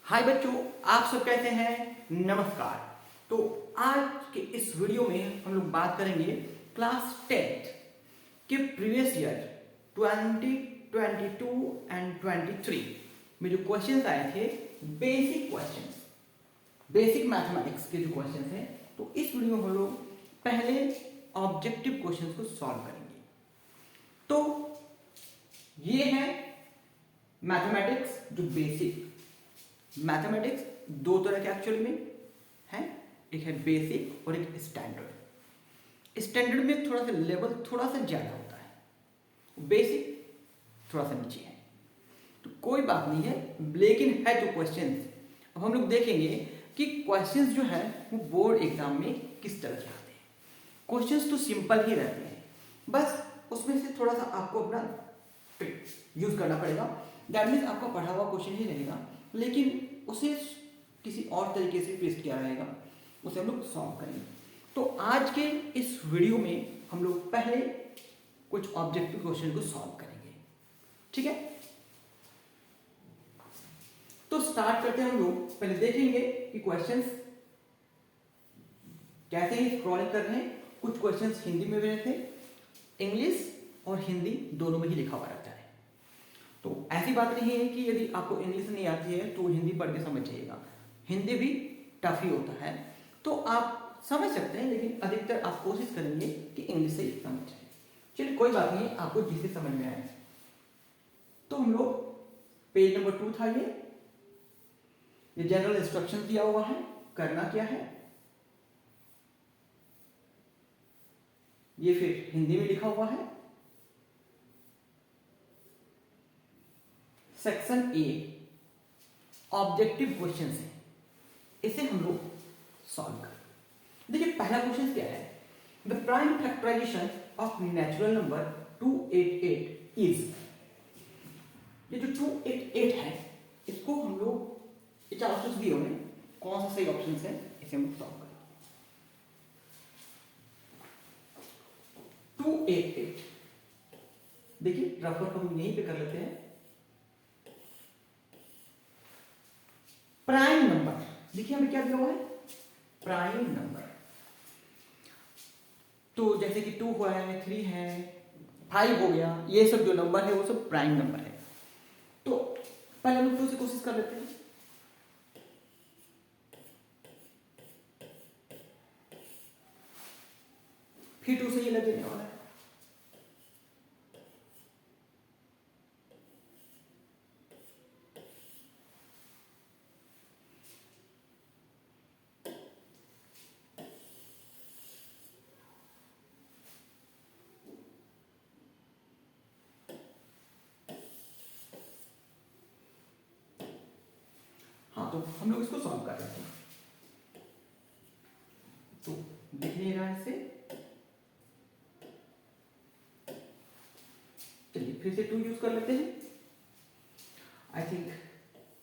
हाय बच्चों, आप सब कैसे हैं? नमस्कार। तो आज के इस वीडियो में हम लोग बात करेंगे क्लास 10 के प्रीवियस ईयर 2022 एंड 23 में जो क्वेश्चंस आए थे, बेसिक क्वेश्चंस, बेसिक मैथमेटिक्स के जो क्वेश्चंस हैं। तो इस वीडियो में हम लोग पहले ऑब्जेक्टिव क्वेश्चंस को सॉल्व करेंगे। तो ये है मैथमेटिक्स जो बेसिक। मैथमेटिक्स दो तरह के एक्चुअली में है, एक है बेसिक और एक स्टैंडर्ड। स्टैंडर्ड में थोड़ा सा लेवल थोड़ा सा ज्यादा होता है, बेसिक थोड़ा सा नीचे है। तो कोई बात नहीं है, लेकिन है जो क्वेश्चंस अब हम लोग देखेंगे कि क्वेश्चंस जो है वो बोर्ड एग्जाम में किस तरह से आते हैं। क्वेश्चंस तो सिंपल ही रहते हैं, बस उसमें से थोड़ा सा आपको अपना ट्रिक यूज करना पड़ेगा। दैट मीन्स आपका पढ़ा हुआ क्वेश्चन ही रहेगा, लेकिन उसे किसी और तरीके से पेश किया रहेगा, उसे हम लोग सॉल्व करेंगे। तो आज के इस वीडियो में हम लोग पहले कुछ ऑब्जेक्टिव क्वेश्चन को सॉल्व करेंगे, ठीक है? तो स्टार्ट करते हैं। हम लोग पहले देखेंगे कि क्वेश्चंस कैसे ही स्क्रॉलिंग कर रहे हैं। कुछ क्वेश्चंस हिंदी में भी रहते, इंग्लिश और हिंदी दोनों में ही लिखा हुआ रहता है। तो ऐसी बात नहीं है कि यदि आपको इंग्लिश नहीं आती है तो हिंदी पढ़ के समझ जाइएगा, हिंदी भी टफ ही होता है, तो आप समझ सकते हैं, लेकिन अधिकतर आप कोशिश करेंगे कि इंग्लिश से ही समझ जाए। चलिए कोई बात नहीं, आपको जिसे समझ में आए। तो हम लोग पेज नंबर 2 था, ये जनरल इंस्ट्रक्शन दिया हुआ है। करना क्या है, ये फिर हिंदी में लिखा हुआ है। सेक्शन ए ऑब्जेक्टिव क्वेश्चन है, इसे हम लोग सॉल्व करें। देखिए पहला क्वेश्चन क्या है, the prime factorization of natural number 288 is. ये जो 288 है, इसको हम लोग चार ऑप्शन दिए हुए, कौन सा सही ऑप्शन है इसे हम लोग सॉल्व करें। 288 देखिए रफ हम यहीं पे कर लेते हैं। प्राइम नंबर देखिए हमें क्या दिया हुआ है, प्राइम नंबर। तो जैसे कि 2 हुआ है, 3 है, 5 हो गया, ये सब जो नंबर है वो सब प्राइम नंबर है। तो पहले हम 2 से कोशिश कर लेते हैं। फिर 2 से ये लगने वाला है। हाँ, तो हम लोग इसको सॉल्व कर लेते हैं। तो दिख नहीं रहा है इसे, चलिए फिर से 2 यूज कर लेते हैं। I think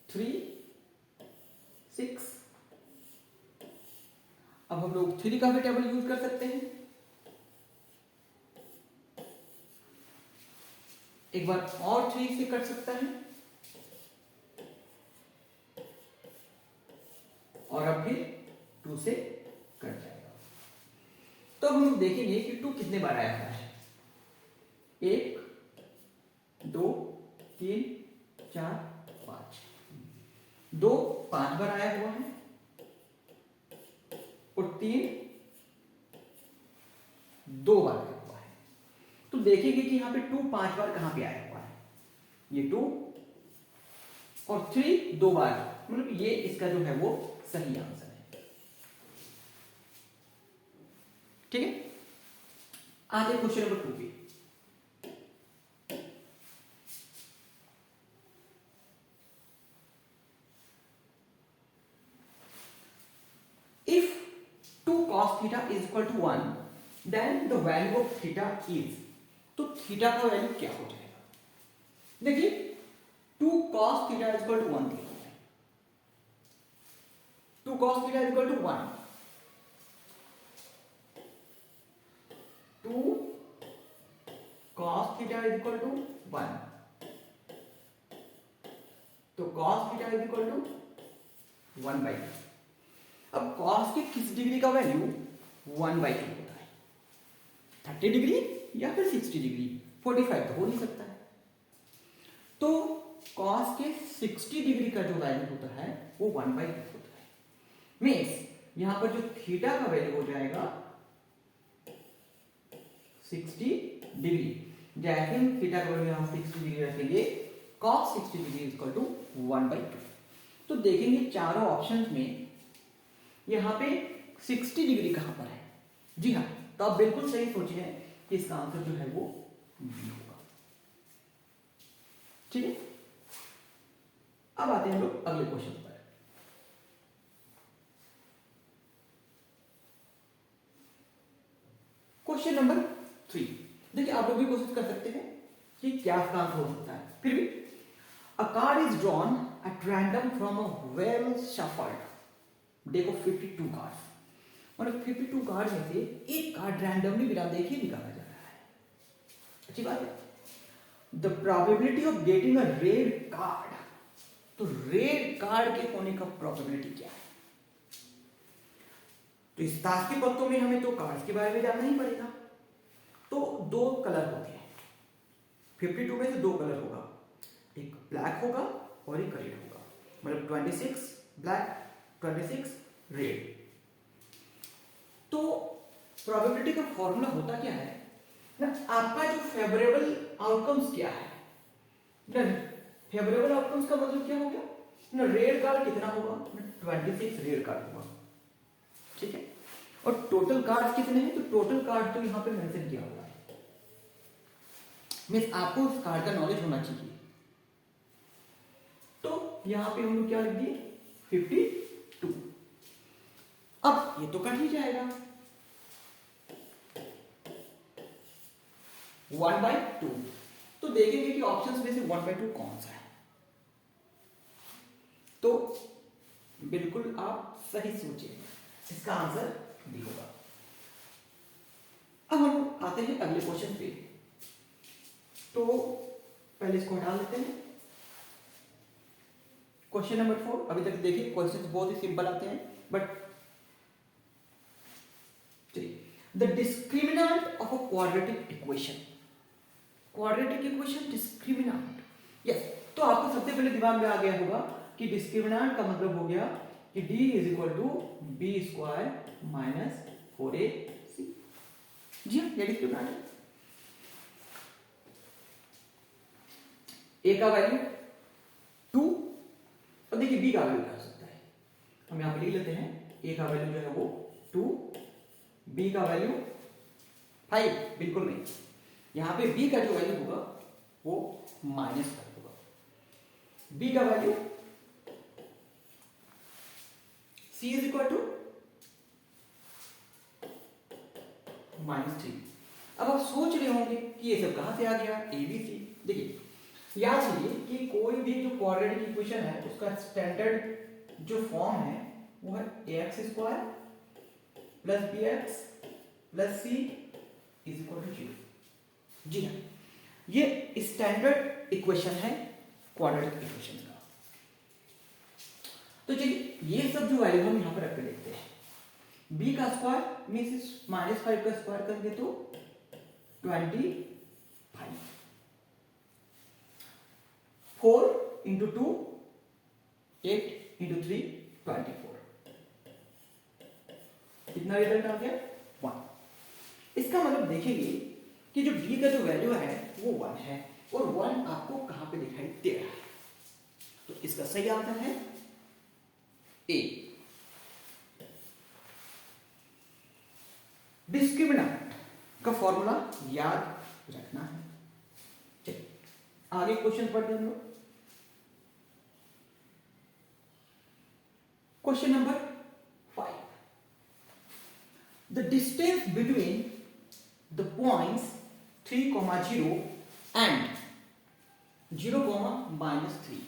3 6। अब हम लोग 3 का भी टेबल यूज कर सकते हैं। एक बार और 3 से कट सकता है, और अब फिर 2 से कट जाएगा। तो हम लोग देखेंगे कि 2 कितने बार आया है। 1 2 3 4 5। 2 5 बार आया हुआ है, और 3 2 बार आया हुआ है। तो देखेंगे कि यहां पे 2 5 बार कहां पे आया हुआ है। ये 2 और 3 2 बार, मतलब ये इसका जो है वो सही आंसर है, ठीक है? आगे क्वेश्चन नंबर 2 पे। If 2 cos theta is equal to 1, then the value of theta is। तो थीटा का वैल्यू क्या हो जाएगा? देखिए 2 cos theta is equal to 1 दिया है। 2 cos theta is equal to 1। 2 cos theta is equal to 1। तो cos theta is equal to 1/2। अब कॉस के किस डिग्री का वैल्यू 1/2 होता है? 30 डिग्री या फिर 60 डिग्री? 45 तो हो नहीं सकता है। तो कॉस के 60 डिग्री का जो वैल्यू होता है वो 1/2 होता है। मीन्स यहां पर जो थीटा का वैल्यू हो जाएगा 60 डिग्री। जैसे हम थीटा का वैल्यू यहां 60 डिग्री रखेंगे, cos 60 डिग्री इक्वल टू 1/2। तो देखेंगे चारों ऑप्शंस में यहां पे 60 डिग्री कहां पर है? जी हाँ, तो आप बिल्कुल सही सोचे हैं कि इसका आंसर जो है वो बी होगा। ठीक है, अब आते हैं हम लोग अगले क्वेश्चन पर। Question number 3। देखिए आप लोग भी कोशिश कर सकते हैं कि क्या इसका आंसर हो सकता है। फिर भी अ card is drawn at random from a well shuffled deck of 52 cards. मतलब 52 कार्ड में से एक कार्ड रैंडमली बिना देखे निकाला जा रहा है। अच्छी बात है। The probability of getting a red card, तो रेड कार्ड के होने का प्रोबेबिलिटी क्या है? तो इस ताश के पत्तों में हमें तो कार्ड्स के बारे में जानना ही पड़ेगा। तो दो कलर होते हैं, 52 में से दो कलर होगा, एक ब्लैक होगा और एक रेड होगा। मतलब 26 ब्लैक, 26 रेड। तो प्रोबेबिलिटी का फॉर्मूला होता क्या है ना, आपका जो फेवरेबल आउटकम्स क्या है ना, फेवरेबल आउटकम्स का मतलब क्या हो गया ना, रेड कार्ड कितना होगा ना, 26 रेड कार्ड होगा। ठीक है, और टोटल कार्ड कितने हैं? तो टोटल कार्ड तो यहां पे मेंशन किया हुआ है। मींस आपको उस कार्ड का नॉलेज होना चाहिए। तो यहां पे हम लोग क्या लिख दिए 52। अब ये तो कट ही जाएगा 1/2। तो देखेंगे कि ऑप्शंस में से 1/2 कौन सा है। तो बिल्कुल आप सही सोचिए, इसका आंसर डी होगा। अब हम आते हैं अगले क्वेश्चन पे। तो पहले इसको हटा लेते हैं। Question number 4। अभी तक देखिए क्वेश्चन बहुत ही सिंपल आते हैं, but the discriminant of a quadratic equation. Quadratic equation discriminant, yes. तो आपको सबसे पहले दिमाग में आ गया होगा कि डिस्क्रिमिनेंट का मतलब हो गया कि d is equal to b square minus 4ac। जी हाँ, ये डिस्क्रिमिनेंट है। ए का वैल्यू 2 और देखिए बी का वैल्यू क्या हो सकता है, हम यहां पे लिख लेते हैं। ए का वैल्यू जो है वो 2, बी का वैल्यू 5, बिल्कुल नहीं। यहां पे बी का जो वैल्यू होगा वो -5 होगा। बी का value c is equal to -3। अब आप सोच रहे होंगे कि ये सब कहां से आ गया, ए बी सी। देखिए याद कीजिए कि कोई भी जो क्वाड्रेटिक इक्वेशन है उसका स्टैंडर्ड जो फॉर्म है वो है ax square plus bx plus c is equal to 0। जी हाँ, ये स्टैंडर्ड इक्वेशन है क्वाड्रेटिक इक्वेशन का। तो चलिए ये सब जो वैल्यू हम यहां पर रख के देखते हैं। b का स्क्वायर में से -5 का स्क्वायर करेंगे तो 25, 4 इंटू 2 8 इंटू 3 24। कितना रिजल्ट आ गया 1। इसका मतलब देखेंगे कि जो b का जो वैल्यू है वो 1 है, और 1 आपको कहां पे दिखाई दे रहा है। तो इसका सही आंसर है ए। डिस्क्रिमिनेंट का फॉर्मूला याद रखना है। चलिए आगे क्वेश्चन पढ़ते हैं हम लोग। Question number 5। The distance between the points 3,0 and 0,-3।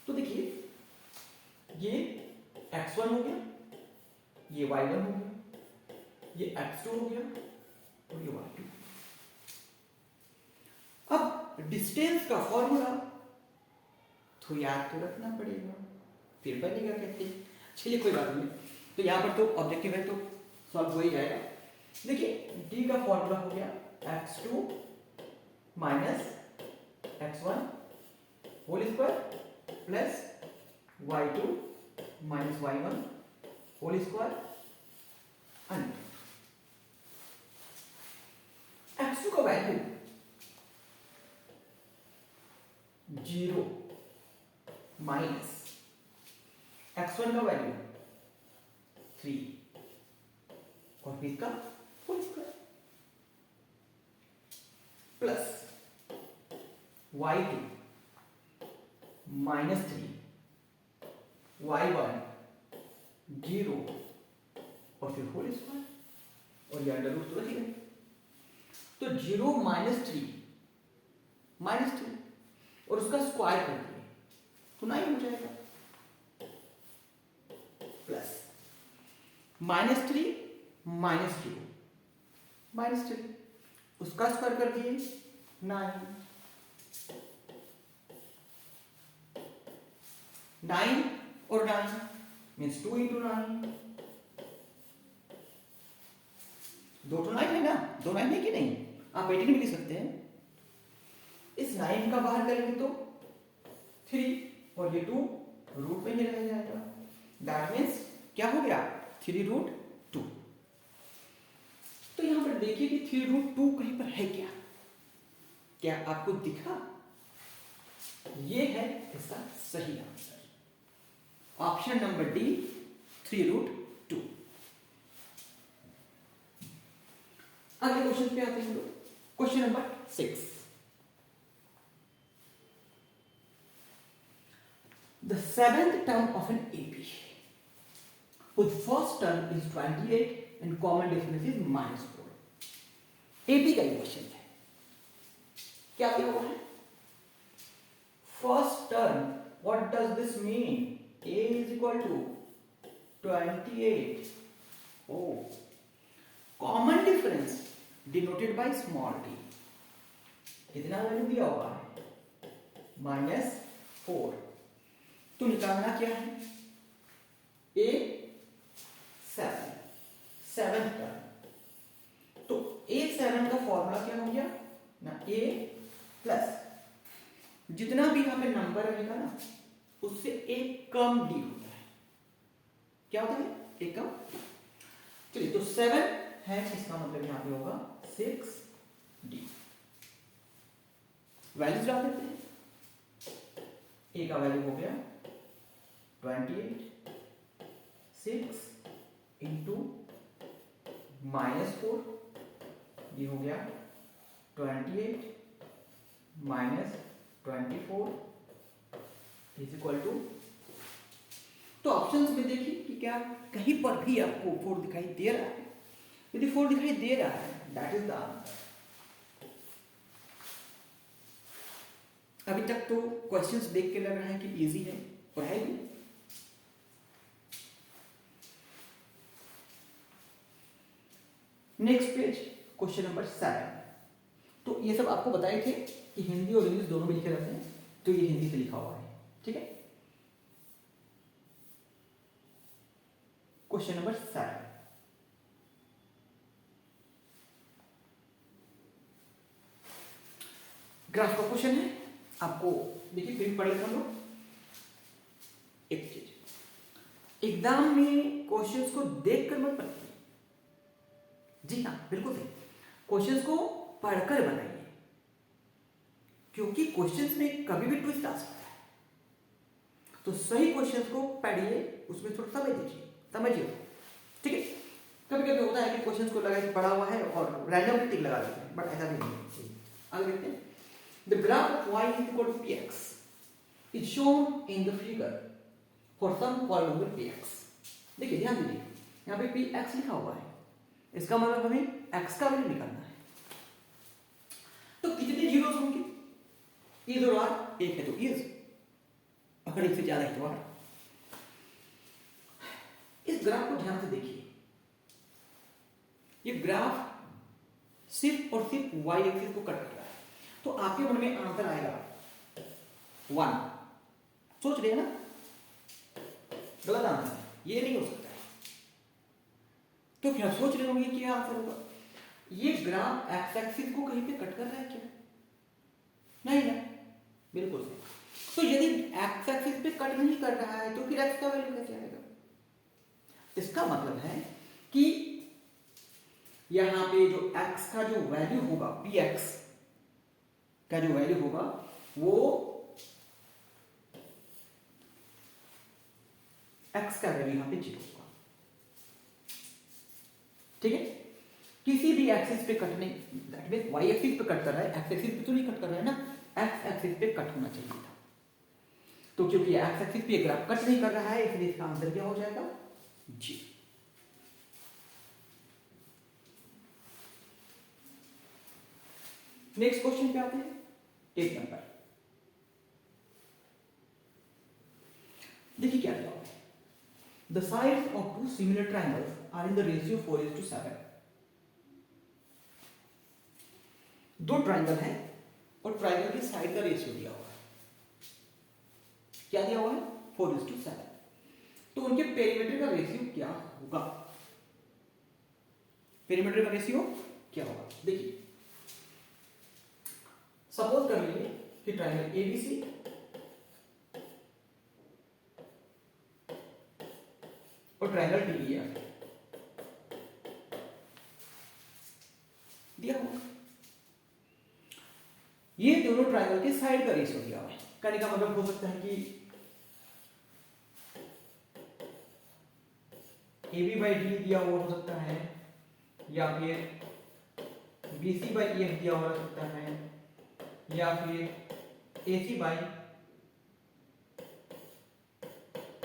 तो देखिए ये x1 हो गया, ये y1 हो गया, ये x2 हो गया और ये y2। अब डिस्टेंस का फॉर्मूला तो याद तो रखना पड़ेगा, फिर पहले क्या कहते हैं। चलिए कोई बात नहीं, तो यहाँ पर तो ऑब्जेक्टिव है तो सॉल्व हो ही जाएगा। देखिए डी का फॉर्मूला हो गया x2 minus x1 whole square plus y2 minus y1 whole square under x2 का वैल्यू 0 माइनस x1 का वैल्यू 3 और फिर का whole square plus y2 minus 3 y1 0 और फिर होल स्क्वायर और ये अंडर रूट तो रही है। तो 0 माइनस 3 और उसका स्क्वायर कर दिए तो 9 हो जाएगा प्लस -3 -0 उसका स्क्वायर कर दिए 9 और 9 मीन्स 2 इंटू 9 2 तो 9 है ना, 2 9 है कि नहीं, आप 18 भी लिख सकते हैं। इस 9 का बाहर करेंगे तो 3 और ये 2 रूट में ही रह जाएगा। दैट मीन्स क्या हो गया 3√2। तो यहां पर देखिए कि 3√2 कहीं पर है क्या, क्या आपको दिखा? ये है इसका सही आंसर, ऑप्शन नंबर डी 3√2। अगले क्वेश्चन पे आते हैं लोग, question number 6। The seventh term of an AP, whose first term is 28 and common difference is -4. AP का क्वेश्चन है, क्या दिया हुआ है? First term, what does this mean? A is equal to 28. Oh, common difference denoted by small d. कितना value दिया हुआ है? -4। तो निकालना क्या है? A 7 term. तो A 7 का फॉर्मूला क्या हो गया ना, A प्लस जितना भी यहां पे नंबर रहेगा ना उससे एक कम डी होता है। क्या होता है? एक कम। चलिए तो 7 है, इसका मतलब यहां पे होगा 6d। वैल्यूज डाल देते हैं। A का वैल्यू हो गया 28, 6 इंटू -4, ये हो गया 28 -24 इज इक्वल टू। तो ऑप्शंस में देखिए कि क्या कहीं पर भी आपको 4 दिखाई दे रहा है? यदि 4 दिखाई दे रहा है दैट इज द आंसर। अभी तक तो क्वेश्चंस देख के लग रहा है कि इजी है और है भी। Next page, question number 7। तो ये सब आपको बताए थे कि हिंदी और इंग्लिश दोनों में लिखे रहते हैं, तो ये हिंदी से लिखा हुआ है, ठीक है। क्वेश्चन नंबर 7, ग्राफ का क्वेश्चन है। आपको देखिए प्रिंट पढ़ लेता हूं। एक चीज, एग्जाम में क्वेश्चंस को देखकर मत पढ़िए। जी हाँ, बिल्कुल सही, क्वेश्चंस को पढ़कर बनाइए, क्योंकि क्वेश्चंस में कभी भी ट्विस्ट आ सकता है। तो सही क्वेश्चंस को पढ़िए, उसमें थोड़ा समय दीजिए, समझिए, ठीक है। कभी कभी होता है कि क्वेश्चंस को लगा कि पढ़ा हुआ है और रैंडम टिक लगा देते हैं, बट ऐसा भी नहीं है। आगे देखते हैं। The graph of y is equal to px is shown in the figure for some polynomial px. देखिए ध्यान दीजिए, यहाँ पे px लिखा हुआ है, इसका मतलब हमें x का वैल्यू निकालना है। तो कितने जीरोस होंगे? इज और आर, एक है तो इज, अगर एक से ज्यादा है तो आर। इस ग्राफ को ध्यान से देखिए, ये ग्राफ सिर्फ और सिर्फ y एक्सिस को कट कर रहा है, तो आपके मन में आंसर आएगा 1। सोच रहे हैं ना, गलत आंसर है, ये नहीं हो सकता है। तो क्या सोच रहे होंगे क्या आंसर होगा? ये ग्राफ एक्स एक्सिस को कहीं पे कट कर रहा है क्या? नहीं ना, बिल्कुल सही। तो यदि एक्स एक्सिस पे कट नहीं कर रहा है तो फिर एक्स का वैल्यू कैसे आएगा? इसका मतलब है कि यहां पे जो x का जो वैल्यू होगा, px का जो वैल्यू होगा वो x का वैल्यू यहां पे 0 होगा। ठीक है, किसी भी एक्सिस पे कटने, दैट मींस y एक्सिस पे कट कर रहा है, x एक्सिस पे तो नहीं कट कर रहा है ना, x एक्सिस पे कट होना चाहिए था। तो क्योंकि x एक्सिस पे ग्राफ कट नहीं कर रहा है इसलिए इसका आंसर क्या हो जाएगा? जी। नेक्स्ट क्वेश्चन पे आते हैं, 1 नंबर। देखिए क्या दिया हुआ है, the sides of two similar triangles are in the ratio 4:7। दो ट्रायंगल है और ट्रायंगल की साइड का रेशियो दिया हुआ है, क्या दिया हुआ है? 4:7। तो उनके पेरीमीटर का रेशियो क्या होगा? पेरीमीटर का रेशियो क्या होगा? देखिए, सपोज कर लीजिए कि ट्रायंगल एबीसी और ट्रायंगल डीईएफ दिया हुआ, ये दोनों ट्रायंगल के साइड का रेशियो दिया हुआ है। कहने का मतलब हो सकता है कि AB बाई डी दिया हुआ हो सकता है, या फिर BC बाई EF दिया हुआ हो सकता है, या फिर AC बाई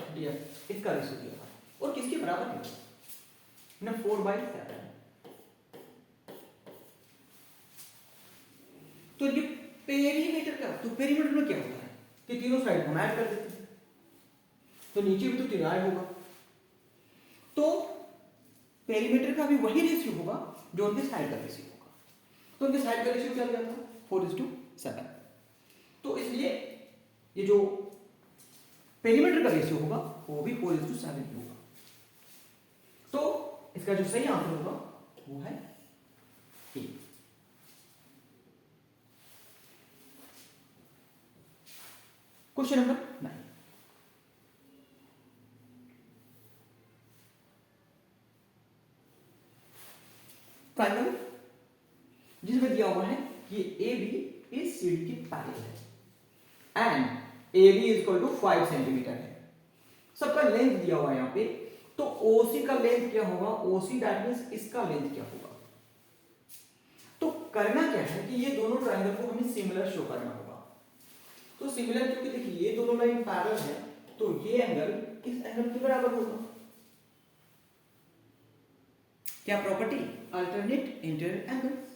DF, इसका रेशियो दिया हुआ है। और किसके बराबर है ना? 4/7। तो ये पेरीमीटर का, तो पेरीमीटर में क्या होता है कि तीनों साइड को ऐड कर देते हैं, तो नीचे भी तो 3 ऐड होगा, तो पेरीमीटर का भी वही रेशियो होगा जो उनके साइड का रेशियो होगा। तो उनके साइड का रेशियो क्या दिया था? 4:7। तो इसलिए ये जो पेरीमीटर का रेशियो होगा वो भी 4:7 ही होगा। तो इसका जो सही आंसर होगा वो है ए। क्वेश्चन नंबर 9, ट्रायंगल जिसमें दिया हुआ है कि ए बी इस सीडी के पैरेलल है and a b is equal to 5 centimetre है। सबका लेंथ दिया हुआ है यहां पे, तो ओसी का लेंथ क्या होगा? ओसी दैट मींस इसका लेंथ क्या होगा? तो करना क्या है कि ये दोनों ट्रायंगल को हमें सिमिलर शो करना होगा। तो सिमिलर क्योंकि देखिए ये दोनों लाइन पैरेलल है, तो ये एंगल इस एंगल के बराबर होगा। क्या प्रॉपर्टी? Alternate interior angles.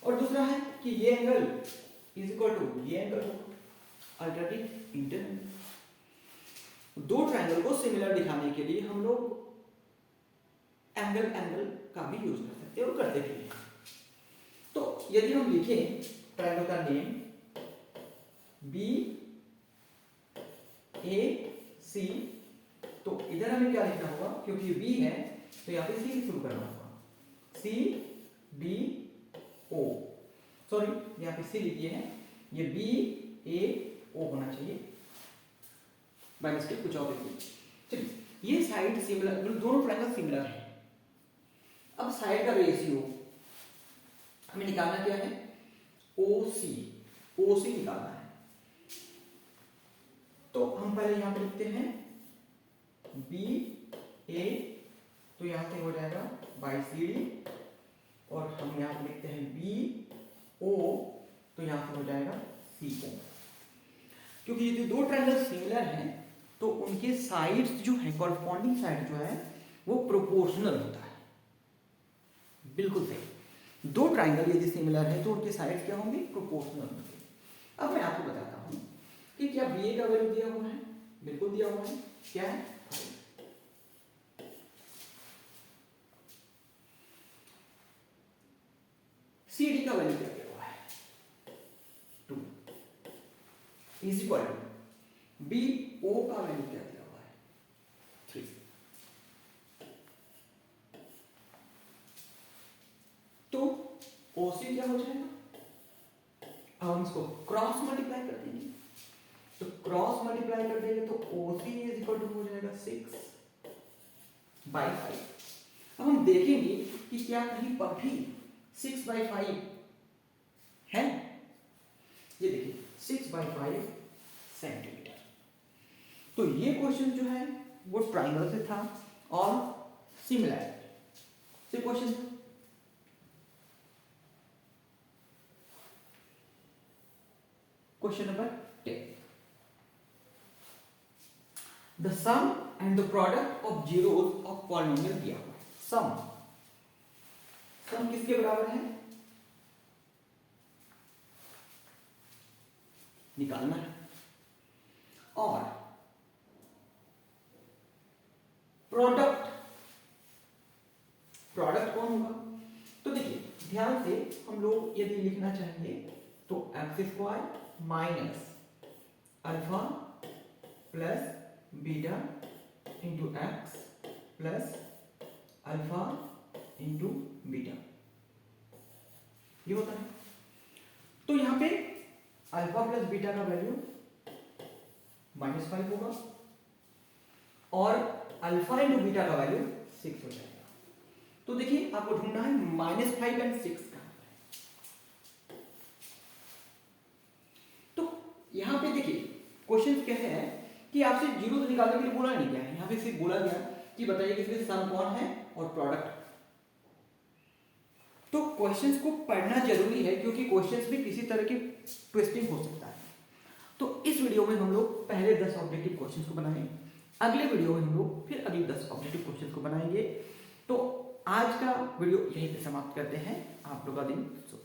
और दूसरा है कि ये एंगल इज इक्वल टू ये एंगल होगा, अल्टरनेट इंटीरियर। दो ट्रायंगल को सिमिलर दिखाने के लिए हम लोग एंगल का भी यूज कर सकते हैं और करते भी हैं। तो यदि हम लिखें ट्रायंगल का नेम बी ए सी, तो इधर हमें क्या लिखना होगा? क्योंकि बी है तो यहां पे सी से शुरू करना होगा, सी बी ओ, सॉरी यहां पे सी लिखिए है, ये बी ए ओ होना चाहिए, बाय मिस्टेक कुछ और लिखिए। चलिए, ये साइड सिमिलर, दोनों ट्रायंगल सिमिलर है। अब साइड का रेशियो हमें निकालना क्या है? ओसी, ओसी निकालना है। तो हम पहले यहां पर लिखते हैं बी ए, तो यहां से हो जाएगा बाई सी डी, और हम यहां पर लिखते हैं बी ओ, तो यहां से हो जाएगा सी ओ। क्योंकि ये जो दो ट्रायंगल सिमिलर हैं तो उनके साइड्स जो है, कॉरस्पॉन्डिंग साइड जो है वो प्रोपोर्शनल होता है। बिल्कुल सही, दो ट्रायंगल यदि सिमिलर है तो उनके साइड्स क्या होंगे? प्रोपोर्शनल होंगे। अब मैं आपको बताता हूं कि क्या बी ए का वैल्यू दिया हुआ है? बिल्कुल दिया हुआ है, क्या है? सी डी का वैल्यू क्या दिया हुआ है? 2 is equal to b o का वैल्यू क्या दिया हुआ है? OC क्या हो जाएगा, अब हम इसको क्रॉस मल्टीप्लाई कर देंगे, तो क्रॉस मल्टीप्लाई कर देंगे तो OC इज इक्वल टू हो जाएगा 6/5। अब हम देखेंगे कि क्या कहीं पर भी 6/5 है, ये देखिए 6/5 सेंटीमीटर। तो ये क्वेश्चन जो है वो ट्राइंगल से था और सिमिलर से क्वेश्चन था। Question number 10, the sum and the product of zeros of polynomial दिया हुआ है। सम किसके बराबर है, निकालना है, और प्रोडक्ट कौन होगा, तो देखिए ध्यान से हम लोग यदि लिखना चाहेंगे तो x² minus alpha plus beta into x plus alpha into beta, ये होता है। तो यहां पे अल्फा प्लस बीटा का वैल्यू -5 होगा और अल्फा इंटू बीटा का वैल्यू 6 हो जाएगा। तो देखिए आपको ढूंढना है -5 एंड 6 का। तो यहां पे देखिए क्वेश्चन कैसे है कि आपसे जीरो तो निकालने के लिए बोला नहीं गया है, यहां पे सिर्फ बोला गया कि बताइए कि इसमें सम कौन है और प्रोडक्ट। तो क्वेश्चंस को पढ़ना जरूरी है क्योंकि क्वेश्चंस में किसी तरह की ट्विस्टिंग हो सकता है। तो इस वीडियो में हम लोग पहले 10 ऑब्जेक्टिव क्वेश्चंस को बनाएंगे, अगले वीडियो में हम लोग फिर अगले 10 ऑब्जेक्टिव क्वेश्चंस को बनाएंगे। तो आज का वीडियो यहीं पे समाप्त करते हैं। आप लोग का दिन शुभ।